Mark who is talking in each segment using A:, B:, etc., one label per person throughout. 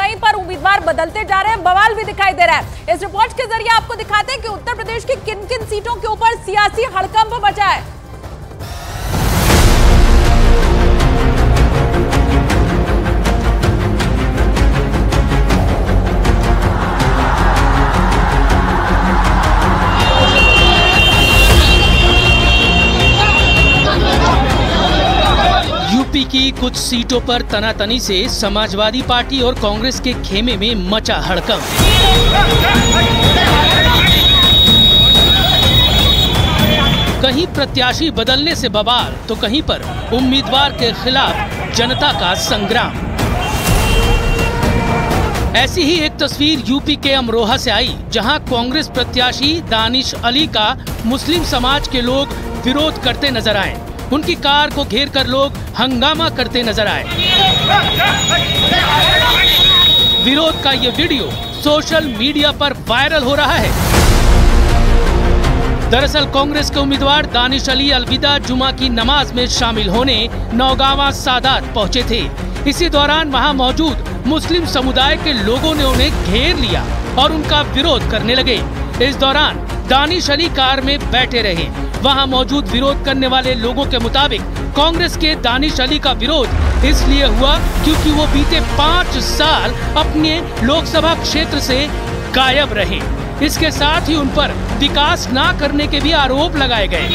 A: कहीं पर उम्मीदवार बदलते जा रहे हैं, बवाल भी दिखाई दे रहा है। इस रिपोर्ट के जरिए आपको दिखाते हैं कि उत्तर प्रदेश की किन किन सीटों के ऊपर सियासी हड़कंप मचा है।
B: यूपी की कुछ सीटों पर तनातनी से समाजवादी पार्टी और कांग्रेस के खेमे में मचा हड़कंप। कहीं प्रत्याशी बदलने से बवाल तो कहीं पर उम्मीदवार के खिलाफ जनता का संग्राम। ऐसी ही एक तस्वीर यूपी के अमरोहा से आई, जहां कांग्रेस प्रत्याशी दानिश अली का मुस्लिम समाज के लोग विरोध करते नजर आए। उनकी कार को घेर कर लोग हंगामा करते नजर आए। विरोध का ये वीडियो सोशल मीडिया पर वायरल हो रहा है। दरअसल कांग्रेस के उम्मीदवार दानिश अली अलविदा जुमा की नमाज में शामिल होने नौगावा सादात पहुंचे थे। इसी दौरान वहां मौजूद मुस्लिम समुदाय के लोगों ने उन्हें घेर लिया और उनका विरोध करने लगे। इस दौरान दानिश अली कार में बैठे रहे। वहां मौजूद विरोध करने वाले लोगों के मुताबिक कांग्रेस के दानिश अली का विरोध इसलिए हुआ क्योंकि वो बीते 5 साल अपने लोकसभा क्षेत्र से गायब रहे। इसके साथ ही उन पर विकास न करने के भी आरोप लगाए गए।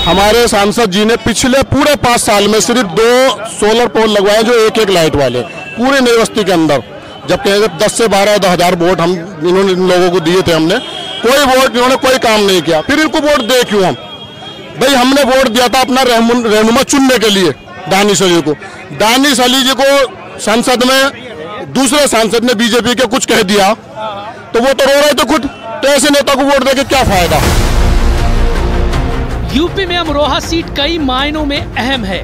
C: हमारे सांसद जी ने पिछले पूरे 5 साल में सिर्फ 2 सोलर पोल लगवाए, जो एक लाइट वाले पूरे नई बस्ती के अंदर। जबकि 10 से 12 हजार वोट हम इन्होंने इन लोगों को दिए थे, हमने कोई वोट इन्होंने कोई काम नहीं किया। फिर इनको वोट दे क्यों हम? भाई हमने वोट दिया था अपना रहनुमा चुनने के लिए दानिश अली को। दानिश अली जी को संसद में दूसरे सांसद ने बीजेपी के कुछ कह दिया तो वो तो रो रहे थे खुद। तो ऐसे नेता को वोट देके क्या फायदा?
B: यूपी में अमरोहा सीट कई मायनों में अहम है।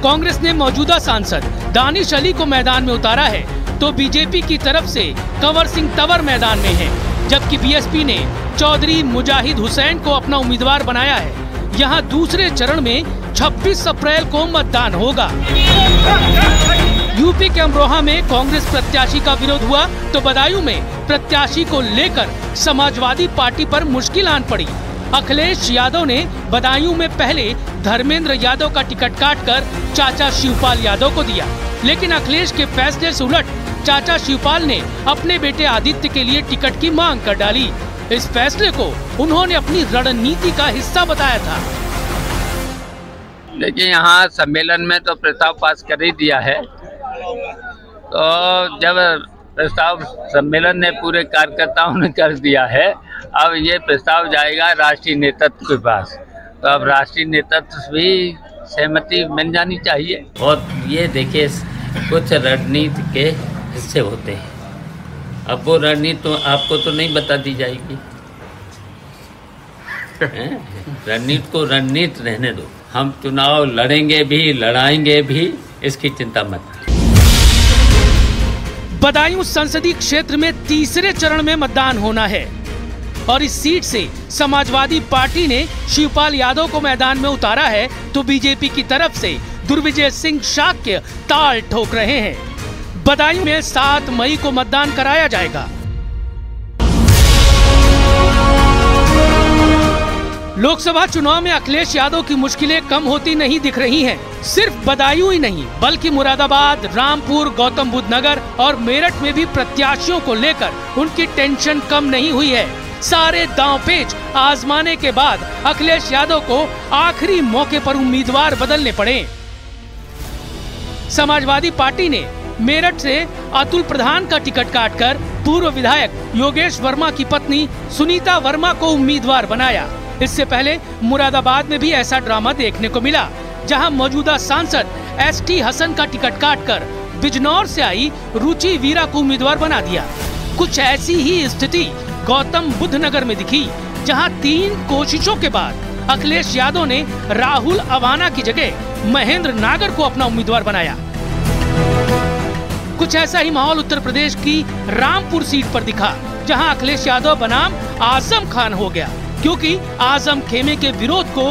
B: कांग्रेस ने मौजूदा सांसद दानिश अली को मैदान में उतारा है तो बीजेपी की तरफ से कंवर सिंह तंवर मैदान में है, जबकि बीएसपी ने चौधरी मुजाहिद हुसैन को अपना उम्मीदवार बनाया है। यहां दूसरे चरण में 26 अप्रैल को मतदान होगा। यूपी के अमरोहा में कांग्रेस प्रत्याशी का विरोध हुआ तो बदायूं में प्रत्याशी को लेकर समाजवादी पार्टी पर मुश्किल आन पड़ी। अखिलेश यादव ने बदायूं में पहले धर्मेंद्र यादव का टिकट काटकर चाचा शिवपाल यादव को दिया, लेकिन अखिलेश के फैसले से उलट चाचा शिवपाल ने अपने बेटे आदित्य के लिए टिकट की मांग कर डाली। इस फैसले को उन्होंने अपनी रणनीति का हिस्सा बताया था।
D: देखिए, यहाँ सम्मेलन में तो प्रस्ताव पास कर ही दिया है। तो जब प्रस्ताव सम्मेलन ने पूरे कार्यकर्ताओं ने कर दिया है, अब ये प्रस्ताव जाएगा राष्ट्रीय नेतृत्व के पास। तो अब राष्ट्रीय नेतृत्व भी सहमति मिल जानी चाहिए।
E: और ये देखिए, कुछ रणनीति के हिस्से होते हैं। अब वो रणनीति तो आपको तो नहीं बता दी जाएगी। रणनीति को रणनीति रहने दो। हम चुनाव लड़ेंगे भी, लड़ाएंगे भी, इसकी चिंता मत।
B: बदायूं संसदीय क्षेत्र में तीसरे चरण में मतदान होना है और इस सीट से समाजवादी पार्टी ने शिवपाल यादव को मैदान में उतारा है तो बीजेपी की तरफ से दुर्विजय सिंह शाक्य ताल ठोक रहे हैं। बदायूं में 7 मई को मतदान कराया जाएगा। लोकसभा चुनाव में अखिलेश यादव की मुश्किलें कम होती नहीं दिख रही हैं। सिर्फ बदायूं ही नहीं बल्कि मुरादाबाद, रामपुर, गौतम बुद्ध नगर और मेरठ में भी प्रत्याशियों को लेकर उनकी टेंशन कम नहीं हुई है। सारे दांव पेच आजमाने के बाद अखिलेश यादव को आखिरी मौके पर उम्मीदवार बदलने पड़े। समाजवादी पार्टी ने मेरठ से अतुल प्रधान का टिकट काटकर पूर्व विधायक योगेश वर्मा की पत्नी सुनीता वर्मा को उम्मीदवार बनाया। इससे पहले मुरादाबाद में भी ऐसा ड्रामा देखने को मिला, जहां मौजूदा सांसद एसटी हसन का टिकट काटकर बिजनौर से आई रुचि वीरा को उम्मीदवार बना दिया। कुछ ऐसी ही स्थिति गौतम बुद्ध नगर में दिखी, जहां 3 कोशिशों के बाद अखिलेश यादव ने राहुल अवाना की जगह महेंद्र नागर को अपना उम्मीदवार बनाया। कुछ ऐसा ही माहौल उत्तर प्रदेश की रामपुर सीट पर दिखा, जहां अखिलेश यादव बनाम आजम खान हो गया, क्योंकि आजम खेमे के विरोध को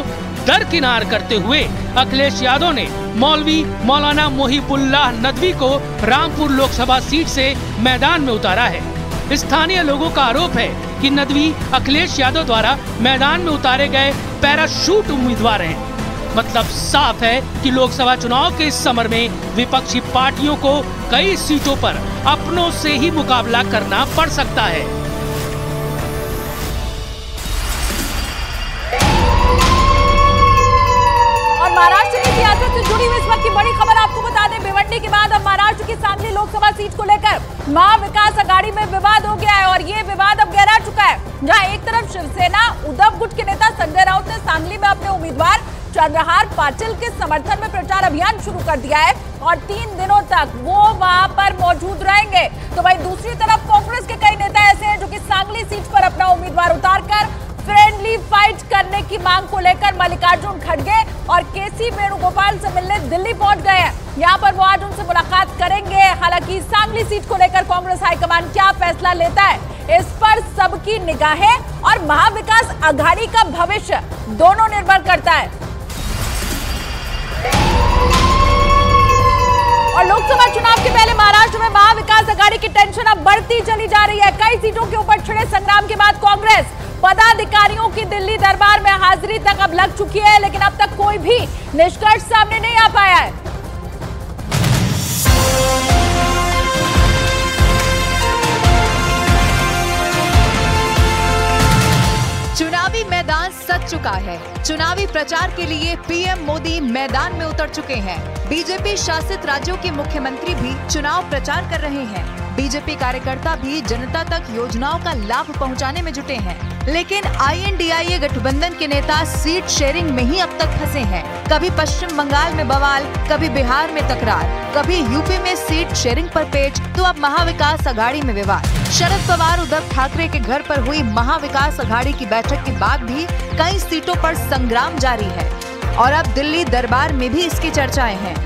B: दरकिनार करते हुए अखिलेश यादव ने मौलवी मौलाना मोहिबुल्लाह नदवी को रामपुर लोकसभा सीट से मैदान में उतारा है। स्थानीय लोगों का आरोप है कि नदवी अखिलेश यादव द्वारा मैदान में उतारे गए पैराशूट उम्मीदवार हैं। मतलब साफ है कि लोकसभा चुनाव के इस समर में विपक्षी पार्टियों को कई सीटों पर अपनों से ही मुकाबला करना पड़ सकता है।
A: और महाराष्ट्र की सियासत से जुड़ी हुई इस वक्त की बड़ी खबर आपको बता दें, भिवंडी के बाद अब महाराष्ट्र की सांगली लोकसभा सीट को लेकर महाविकास आघाड़ी में विवाद हो गया है और ये विवाद अब गहरा चुका है। जहां एक तरफ शिवसेना उद्धव गुट के नेता संजय राउत ने सांगली में अपने उम्मीदवार चंद्रहार पाटिल के समर्थन में प्रचार अभियान शुरू कर दिया है और 3 दिनों तक वो वहां पर मौजूद रहेंगे। तो वहीं दूसरी तरफ कांग्रेस के कई नेता ऐसे हैं जो कि सांगली सीट पर अपना उम्मीदवार उतारकर फ्रेंडली फाइट करने की मांग को लेकर मल्लिकार्जुन खड़गे और केसी वेणुगोपाल से मिलने दिल्ली पहुंच गए हैं। यहाँ पर वो आज उनसे मुलाकात करेंगे। हालांकि सांगली सीट को लेकर कांग्रेस हाईकमान क्या फैसला लेता है, इस पर सबकी निगाहें और महाविकास आघाड़ी का भविष्य दोनों निर्भर करता है। और लोकसभा चुनाव के पहले महाराष्ट्र में महाविकास आघाड़ी की टेंशन अब बढ़ती चली जा रही है। कई सीटों के ऊपर छिड़े संग्राम के बाद कांग्रेस पदाधिकारियों की दिल्ली दरबार में हाजिरी तक अब लग चुकी है, लेकिन अब तक कोई भी निष्कर्ष सामने नहीं आ पाया है।
F: चुनावी मैदान सज चुका है। चुनावी प्रचार के लिए पीएम मोदी मैदान में उतर चुके हैं। बीजेपी शासित राज्यों के मुख्यमंत्री भी चुनाव प्रचार कर रहे हैं। बीजेपी कार्यकर्ता भी जनता तक योजनाओं का लाभ पहुंचाने में जुटे हैं। लेकिन INDIA गठबंधन के नेता सीट शेयरिंग में ही अब तक फंसे हैं। कभी पश्चिम बंगाल में बवाल, कभी बिहार में तकरार, कभी यूपी में सीट शेयरिंग पर पेच, तो अब महाविकास आघाड़ी में विवाद। शरद पवार उद्धव ठाकरे के घर पर हुई महाविकास आघाड़ी की बैठक के बाद भी कई सीटों पर संग्राम जारी है और अब दिल्ली दरबार में भी इसकी चर्चाएं हैं।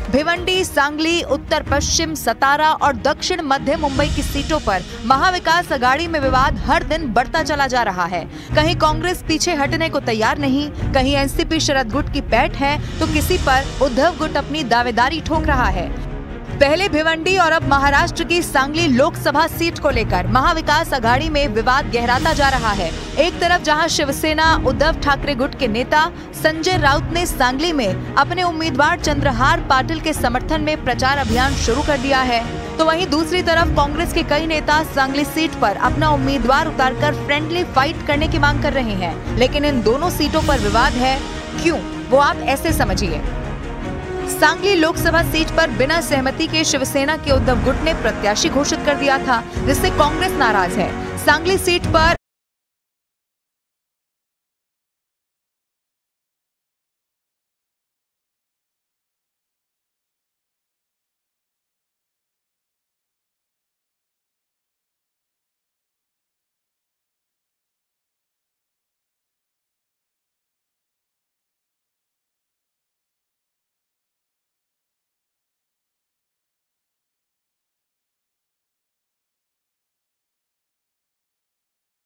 F: भिवंडी, सांगली, उत्तर पश्चिम, सतारा और दक्षिण मध्य मुंबई की सीटों पर महाविकास आघाड़ी में विवाद हर दिन बढ़ता चला जा रहा है। कहीं कांग्रेस पीछे हटने को तैयार नहीं, कहीं एनसीपी शरद गुट की पैठ है, तो किसी पर उद्धव गुट अपनी दावेदारी ठोक रहा है। पहले भिवंडी और अब महाराष्ट्र की सांगली लोकसभा सीट को लेकर महाविकास आघाड़ी में विवाद गहराता जा रहा है। एक तरफ जहां शिवसेना उद्धव ठाकरे गुट के नेता संजय राउत ने सांगली में अपने उम्मीदवार चंद्रहार पाटिल के समर्थन में प्रचार अभियान शुरू कर दिया है, तो वहीं दूसरी तरफ कांग्रेस के कई नेता सांगली सीट पर अपना उम्मीदवार उतारकर फ्रेंडली फाइट करने की मांग कर रहे हैं। लेकिन इन दोनों सीटों पर विवाद है, क्यों, वो आप ऐसे समझिए। सांगली लोकसभा सीट पर बिना सहमति के शिवसेना के उद्धव गुट ने प्रत्याशी घोषित कर दिया था, जिससे कांग्रेस नाराज है। सांगली सीट पर